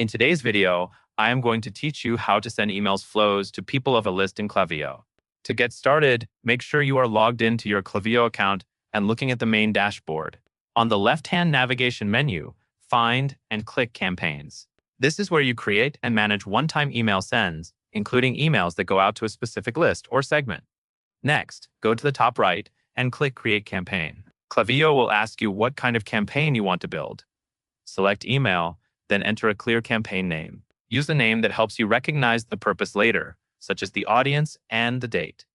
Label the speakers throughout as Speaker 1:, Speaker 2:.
Speaker 1: In today's video, I am going to teach you how to send emails flows to people of a list in Klaviyo. To get started, make sure you are logged into your Klaviyo account and looking at the main dashboard. On the left-hand navigation menu, find and click Campaigns. This is where you create and manage one-time email sends, including emails that go out to a specific list or segment. Next, go to the top right and click Create Campaign. Klaviyo will ask you what kind of campaign you want to build. Select Email, then enter a clear campaign name. Use a name that helps you recognize the purpose later, such as the audience and the date.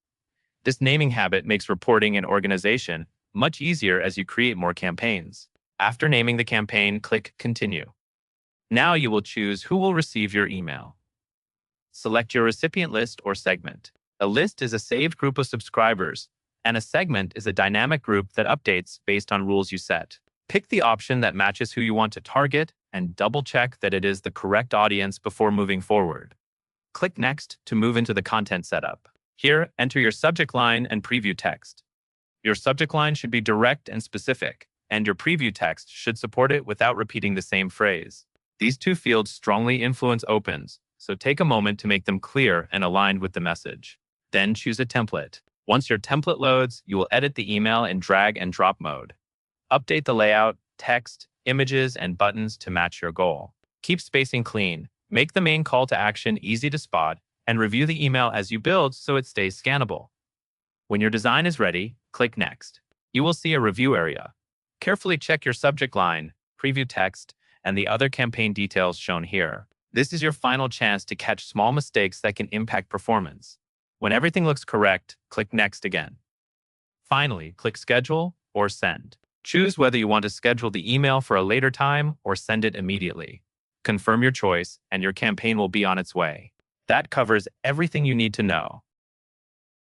Speaker 1: This naming habit makes reporting and organization much easier as you create more campaigns. After naming the campaign, click Continue. Now you will choose who will receive your email. Select your recipient list or segment. A list is a saved group of subscribers, and a segment is a dynamic group that updates based on rules you set. Pick the option that matches who you want to target and double-check that it is the correct audience before moving forward. Click Next to move into the content setup. Here, enter your subject line and preview text. Your subject line should be direct and specific, and your preview text should support it without repeating the same phrase. These two fields strongly influence opens, so take a moment to make them clear and aligned with the message. Then choose a template. Once your template loads, you will edit the email in drag and drop mode. Update the layout, text, images, and buttons to match your goal. Keep spacing clean. Make the main call to action easy to spot, and review the email as you build so it stays scannable. When your design is ready, click Next. You will see a review area. Carefully check your subject line, preview text, and the other campaign details shown here. This is your final chance to catch small mistakes that can impact performance. When everything looks correct, click Next again. Finally, click Schedule or Send. Choose whether you want to schedule the email for a later time or send it immediately. Confirm your choice, and your campaign will be on its way. That covers everything you need to know.